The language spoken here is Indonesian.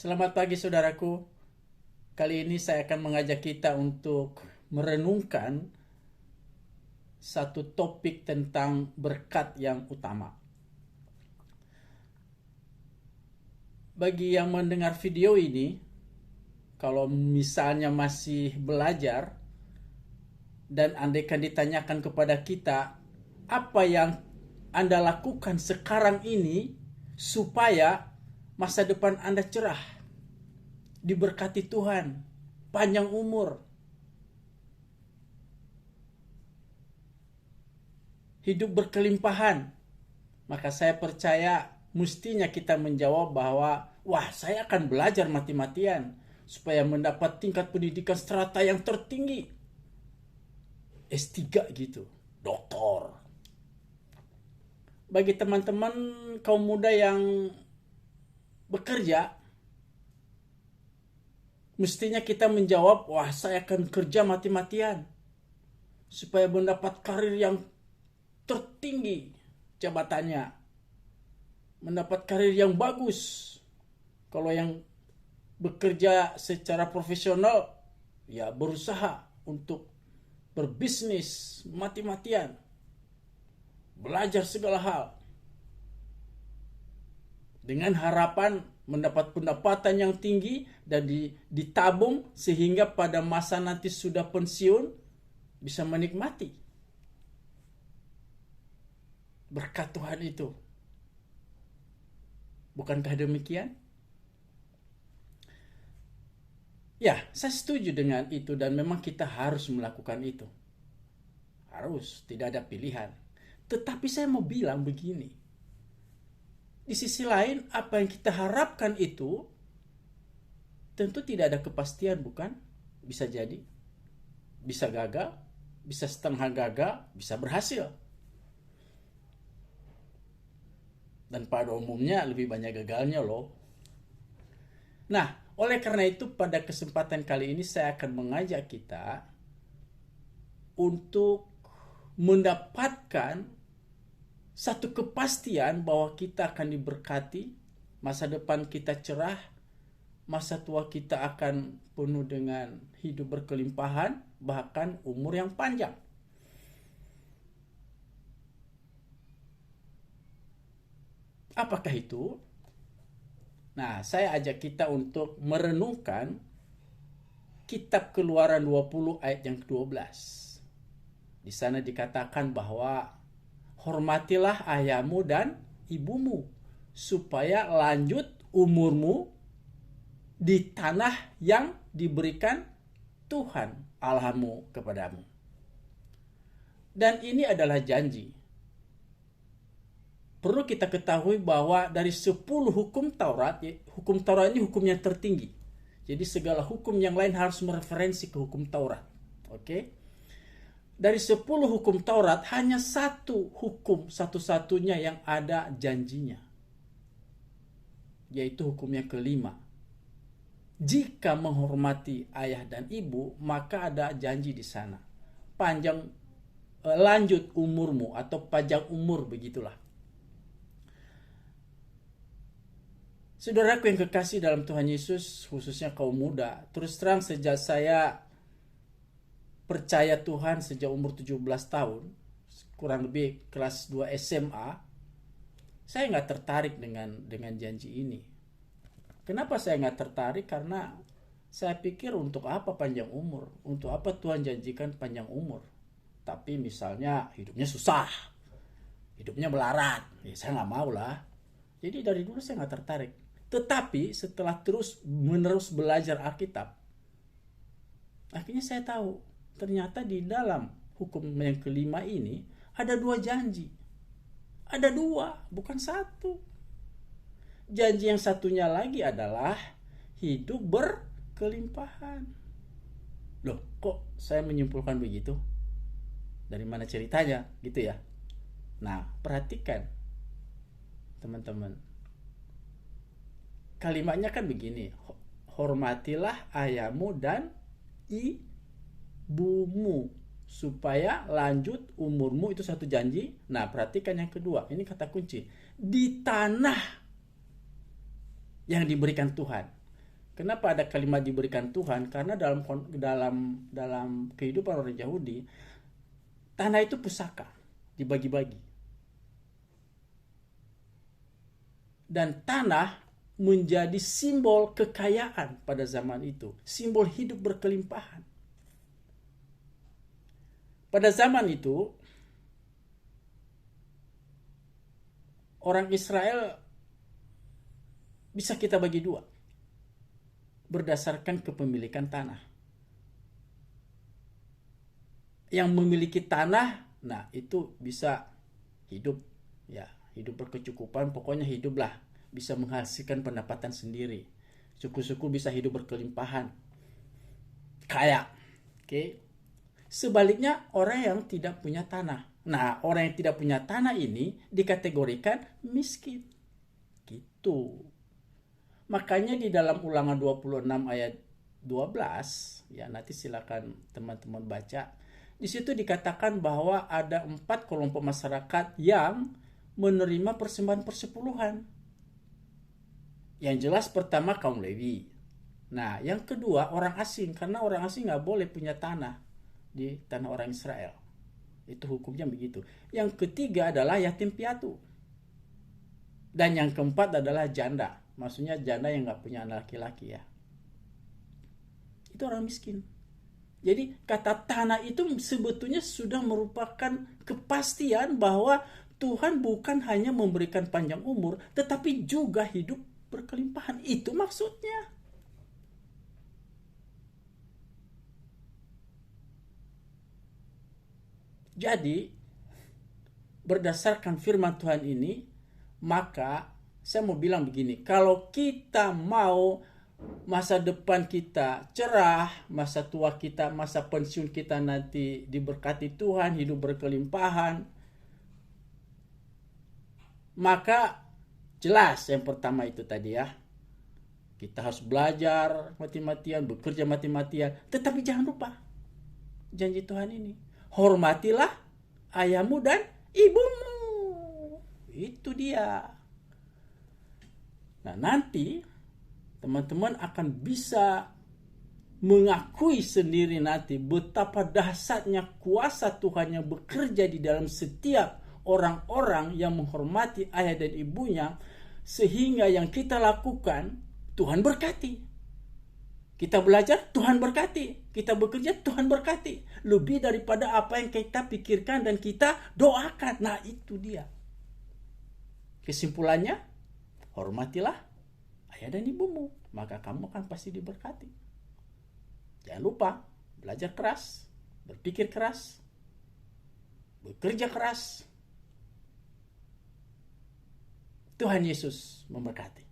Selamat pagi saudaraku. Kali ini saya akan mengajak kita untuk merenungkan satu topik tentang berkat yang utama. Bagi yang mendengar video ini, kalau misalnya masih belajar dan andaikan ditanyakan kepada kita, apa yang Anda lakukan sekarang ini supaya masa depan Anda cerah, diberkati Tuhan, panjang umur, hidup berkelimpahan, maka saya percaya mestinya kita menjawab bahwa wah, saya akan belajar mati-matian supaya mendapat tingkat pendidikan strata yang tertinggi, S3 gitu, doktor. Bagi teman-teman kaum muda yang bekerja, mestinya kita menjawab, wah, saya akan kerja mati-matian supaya mendapat karir yang tertinggi jabatannya, mendapat karir yang bagus. Kalau yang bekerja secara profesional, ya berusaha untuk berbisnis mati-matian, belajar segala hal, dengan harapan mendapat pendapatan yang tinggi dan ditabung sehingga pada masa nanti sudah pensiun bisa menikmati berkat Tuhan itu. Bukankah demikian? Ya, saya setuju dengan itu dan memang kita harus melakukan itu. Harus, tidak ada pilihan. Tetapi saya mau bilang begini. Di sisi lain, apa yang kita harapkan itu tentu tidak ada kepastian, bukan? Bisa jadi, bisa gagal, bisa setengah gagal, bisa berhasil. Dan pada umumnya lebih banyak gagalnya loh. Nah, oleh karena itu pada kesempatan kali ini saya akan mengajak kita untuk mendapatkan satu kepastian bahwa kita akan diberkati, masa depan kita cerah, masa tua kita akan penuh dengan hidup berkelimpahan, bahkan umur yang panjang. Apakah itu? Nah, saya ajak kita untuk merenungkan kitab Keluaran 20 ayat yang ke-12. Di sana dikatakan bahwa hormatilah ayahmu dan ibumu supaya lanjut umurmu di tanah yang diberikan Tuhan Allahmu kepadamu. Dan ini adalah janji. Perlu kita ketahui bahwa dari 10 hukum Taurat ini hukum yang tertinggi. Jadi segala hukum yang lain harus mereferensi ke hukum Taurat. Oke? Dari 10 hukum Taurat, hanya satu hukum satu-satunya yang ada janjinya. Yaitu hukum yang kelima. Jika menghormati ayah dan ibu, maka ada janji di sana. Lanjut umurmu atau panjang umur, begitulah. Saudaraku yang kekasih dalam Tuhan Yesus, khususnya kaum muda, terus terang sejak saya percaya Tuhan sejak umur 17 tahun, kurang lebih kelas 2 SMA, saya nggak tertarik dengan janji ini. Kenapa saya nggak tertarik? Karena saya pikir untuk apa panjang umur? Untuk apa Tuhan janjikan panjang umur? Tapi misalnya hidupnya susah, hidupnya melarat, ya saya nggak mau lah. Jadi dari dulu saya nggak tertarik. Tetapi setelah terus menerus belajar Alkitab, akhirnya saya tahu ternyata di dalam hukum yang kelima ini ada 2 janji. Ada 2, bukan 1. Janji yang satunya lagi adalah hidup berkelimpahan. Loh, kok saya menyimpulkan begitu? Dari mana ceritanya? Gitu ya. Nah, perhatikan teman-teman. Kalimatnya kan begini, hormatilah ayahmu dan ibumu supaya lanjut umurmu, itu satu janji. Nah, perhatikan yang kedua, ini kata kunci, di tanah yang diberikan Tuhan. Kenapa ada kalimat diberikan Tuhan? Karena dalam kehidupan orang Yahudi, tanah itu pusaka, dibagi-bagi. Dan tanah menjadi simbol kekayaan pada zaman itu, simbol hidup berkelimpahan. Pada zaman itu, orang Israel bisa kita bagi dua berdasarkan kepemilikan tanah. Yang memiliki tanah, nah itu bisa hidup, ya hidup berkecukupan, pokoknya hiduplah, bisa menghasilkan pendapatan sendiri. Suku-suku bisa hidup berkelimpahan, kaya. Oke. Sebaliknya orang yang tidak punya tanah. Nah, orang yang tidak punya tanah ini dikategorikan miskin. Gitu. Makanya di dalam Ulangan 26 ayat 12, ya nanti silakan teman-teman baca. Di situ dikatakan bahwa ada 4 kelompok masyarakat yang menerima persembahan persepuluhan. Yang jelas pertama kaum Lewi. Nah, yang kedua orang asing, karena orang asing nggak boleh punya tanah di tanah orang Israel. Itu hukumnya begitu. Yang ketiga adalah yatim piatu. Dan yang keempat adalah janda. Maksudnya janda yang nggak punya anak laki-laki ya. Itu orang miskin. Jadi kata tanah itu sebetulnya sudah merupakan kepastian bahwa Tuhan bukan hanya memberikan panjang umur, tetapi juga hidup berkelimpahan. Itu maksudnya. Jadi, berdasarkan firman Tuhan ini, maka saya mau bilang begini, kalau kita mau masa depan kita cerah, masa tua kita, masa pensiun kita nanti diberkati Tuhan, hidup berkelimpahan, maka jelas yang pertama itu tadi ya, kita harus belajar mati-matian, bekerja mati-matian, tetapi jangan lupa janji Tuhan ini, hormatilah ayahmu dan ibumu. Itu dia. Nah, nanti teman-teman akan bisa mengakui sendiri nanti betapa dahsyatnya kuasa Tuhan yang bekerja di dalam setiap orang-orang yang menghormati ayah dan ibunya, sehingga yang kita lakukan Tuhan berkati. Kita belajar, Tuhan berkati. Kita bekerja, Tuhan berkati. Lebih daripada apa yang kita pikirkan dan kita doakan. Nah, itu dia. Kesimpulannya, hormatilah ayah dan ibumu, maka kamu akan pasti diberkati. Jangan lupa, belajar keras, berpikir keras, bekerja keras. Tuhan Yesus memberkati.